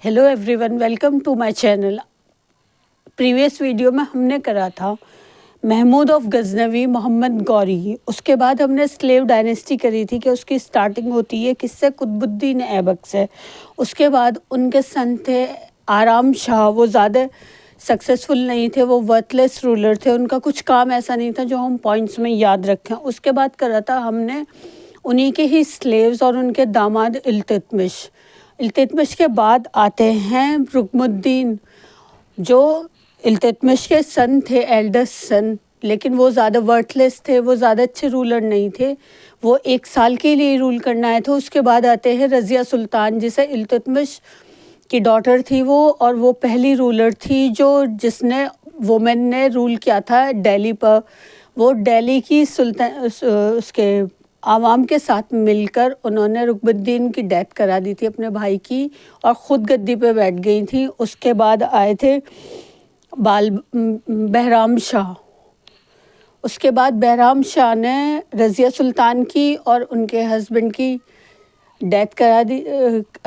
Hello everyone, welcome to my channel. Previous video में हमने करा था महमूद ऑफ गजनवी, मोहम्मद गौरी। उसके बाद हमने स्लेव डायनेस्टी करी थी कि उसकी स्टार्टिंग होती है किससे, कुतुबुद्दीन ऐबक से। उसके बाद उनके सन थे आराम शाह। वो ज़्यादा सक्सेसफुल नहीं थे, वो वर्थलेस रूलर थे, उनका कुछ काम ऐसा नहीं था जो हम पॉइंट्स में याद रखें। उसके बाद करा था हमने उन्हीं के ही स्लेव्स और उनके दामाद इल्तुतमिश। इल्तुतमिश के बाद आते हैं रुकमुद्दीन, जो इल्तुतमिश के सन थे, एल्डेस्ट सन, लेकिन वो ज़्यादा वर्थलेस थे, वो ज़्यादा अच्छे रूलर नहीं थे, वो 1 साल के लिए रूल करना आए थे। उसके बाद आते हैं रज़िया सुल्तान, जिसे इल्तुतमिश की डॉटर थी वो, और वो पहली रूलर थी जिसने वुमेन ने रूल किया था दिल्ली पर। वो दिल्ली की सुल्तान उसके आवाम के साथ मिलकर उन्होंने रुकमुद्दीन की डेथ करा दी थी अपने भाई की, और ख़ुद गद्दी पे बैठ गई थी। उसके बाद आए थे बहराम शाह। उसके बाद बहराम शाह ने रज़िया सुल्तान की और उनके हस्बैंड की डेथ करा दी,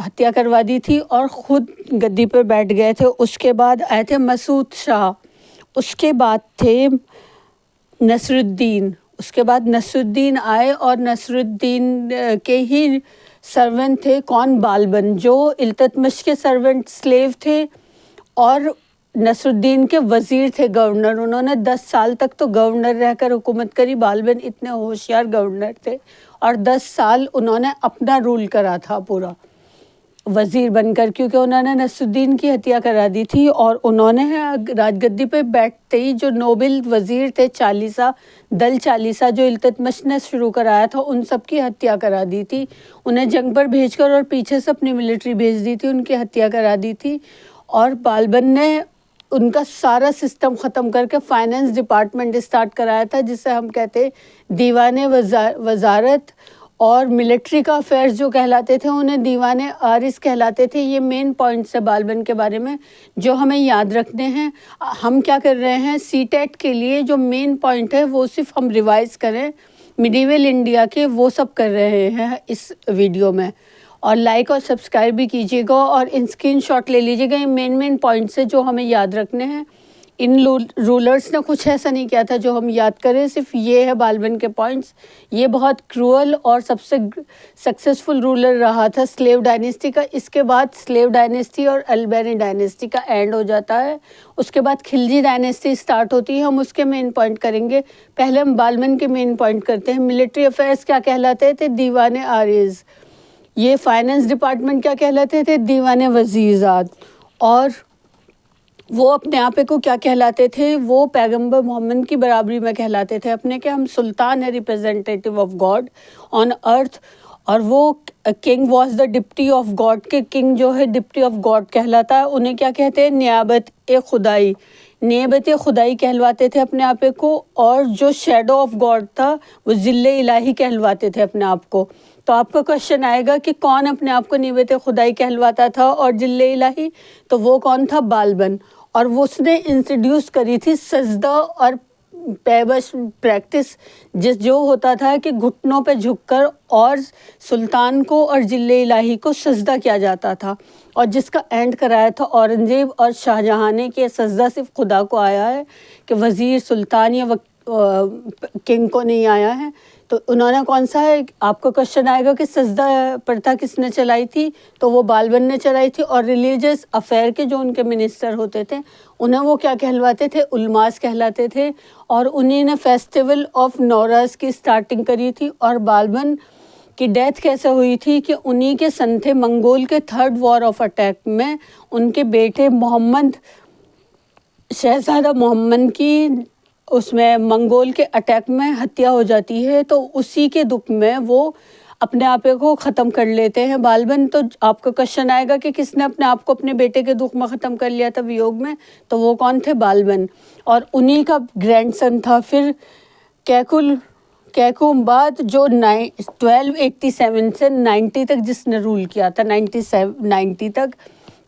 हत्या करवा दी थी, और ख़ुद गद्दी पर बैठ गए थे। उसके बाद आए थे मसूद शाह। उसके बाद थे नसरुद्दीन। उसके बाद नसरुद्दीन आए, और नसरुद्दीन के ही सर्वेंट थे कौन, बालबन, जो इल्तुतमिश के सर्वेंट स्लेव थे और नसरुद्दीन के वज़ीर थे, गवर्नर। उन्होंने 10 साल तक तो गवर्नर रहकर हुकूमत करी। बालबन इतने होशियार गवर्नर थे, और 10 साल उन्होंने अपना रूल करा था पूरा वज़ीर बनकर, क्योंकि उन्होंने नसरुद्दीन की हत्या करा दी थी। और उन्होंने राजगद्दी पे बैठते ही जो नोबल वज़ीर थे, चालीसा दल चालीसा, जो इल्तुतमिश ने शुरू कराया था, उन सब की हत्या करा दी थी। उन्हें जंग पर भेजकर और पीछे से अपनी मिलिट्री भेज दी थी, उनकी हत्या करा दी थी। और बालबन ने उनका सारा सिस्टम ख़त्म करके फाइनेंस डिपार्टमेंट स्टार्ट कराया था, जिसे हम कहते दीवाने वजारत, और मिलिट्री का अफेयर्स जो कहलाते थे उन्हें दीवाने आरिस कहलाते थे। ये मेन पॉइंट्स है बालबन के बारे में जो हमें याद रखने हैं। हम क्या कर रहे हैं, सीटेट के लिए जो मेन पॉइंट है वो सिर्फ हम रिवाइज करें मिडीवल इंडिया के, वो सब कर रहे हैं इस वीडियो में। और लाइक और सब्सक्राइब भी कीजिएगा, और इन स्क्रीनशॉट ले लीजिएगा। ये मेन पॉइंट्स है जो हमें याद रखने हैं। इन रूलर्स ने कुछ ऐसा नहीं किया था जो हम याद करें, सिर्फ ये है बालबन के पॉइंट्स। ये बहुत क्रूअल और सबसे सक्सेसफुल रूलर रहा था स्लेव डायनेस्टी का। इसके बाद स्लेव डायनेस्टी और अल्बेनी डायनेस्टी का एंड हो जाता है। उसके बाद खिलजी डायनेस्टी स्टार्ट होती है, हम उसके मेन पॉइंट करेंगे। पहले हम बालबन के मेन पॉइंट करते हैं। मिलिट्री अफेयर्स क्या कहलाते थे, दीवाने आरिज। ये फाइनेंस डिपार्टमेंट क्या कहलाते थे, दीवाने वज़ीरज़ाद। और वो अपने आप को क्या कहलाते थे, वो पैगंबर मोहम्मद की बराबरी में कहलाते थे अपने के। हम सुल्तान है, representative of God on earth. और वो king was the deputy of God के किंग जो है डिप्टी ऑफ गॉड कहलाता है। उन्हें क्या कहते हैं, नियाबत ए खुदाई, नियाबत खुदाई कहलवाते थे अपने आप को। और जो शेडो ऑफ गॉड था वो जिल्ले इलाही कहलवाते थे अपने आप को। तो आपका क्वेश्चन आएगा कि कौन अपने आप को नियाबत खुदाई कहलवाता था और जिल्ले इलाही, तो वो कौन था, बालबन। और वो उसने इंट्रोड्यूस करी थी सजदा और पैबश प्रैक्टिस, जो होता था कि घुटनों पे झुककर और सुल्तान को और जिल्ले इलाही को सजदा किया जाता था। और जिसका एंड कराया था औरंगजेब और शाहजहां ने, कि सजदा सिर्फ खुदा को आया है, कि वज़ीर, सुल्तान या किंग को नहीं आया है। तो उन्होंने कौन सा है, आपको क्वेश्चन आएगा कि सजदा प्रथा किसने चलाई थी, तो वो बालबन ने चलाई थी। और रिलीजियस अफेयर के जो उनके मिनिस्टर होते थे उन्हें वो क्या कहलवाते थे, उलमास कहलाते थे। और उन्हीं ने फेस्टिवल ऑफ नौरोज़ की स्टार्टिंग करी थी। और बालबन की डेथ कैसे हुई थी, कि उन्हीं के सन थे मंगोल के 3rd वॉर ऑफ अटैक में उनके बेटे मोहम्मद, शहजादा मोहम्मद की उसमें मंगोल के अटैक में हत्या हो जाती है। तो उसी के दुख में वो अपने आप को ख़त्म कर लेते हैं बालबन। तो आपका क्वेश्चन आएगा कि किसने अपने आप को अपने बेटे के दुख में ख़त्म कर लिया था, वियोग में, तो वो कौन थे, बालबन। और उन्हीं का ग्रैंडसन था फिर कैकुमबाद, जो 1287 से 90 तक जिसने रूल किया था, 90 तक।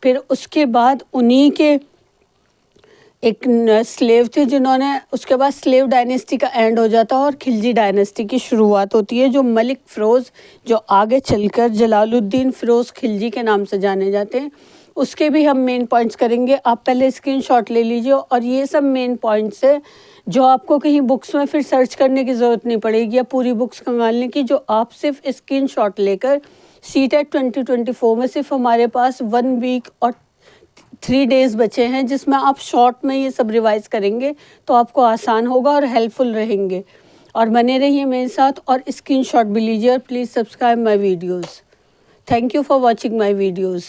फिर उसके बाद उन्हीं के एक स्लेव थे जिन्होंने, उसके बाद स्लेव डायनेस्टी का एंड हो जाता है और खिलजी डायनेस्टी की शुरुआत होती है, जो मलिक फ़िरोज़, जो आगे चलकर जलालुद्दीन फ़िरोज़ खिलजी के नाम से जाने जाते हैं। उसके भी हम मेन पॉइंट्स करेंगे। आप पहले स्क्रीनशॉट ले लीजिए और ये सब मेन पॉइंट्स है जो आपको कहीं बुक्स में फिर सर्च करने की ज़रूरत नहीं पड़ेगी या पूरी बुक्स खंगालने की, जो आप सिर्फ स्क्रीनशॉट लेकर CTET 2024 में सिर्फ हमारे पास 1 वीक और 3 डेज़ बचे हैं, जिसमें आप शॉर्ट में ये सब रिवाइज करेंगे तो आपको आसान होगा और हेल्पफुल रहेंगे। और बने रहिए मेरे साथ और स्क्रीनशॉट भी लीजिए और please subscribe my videos. Thank you for watching my videos.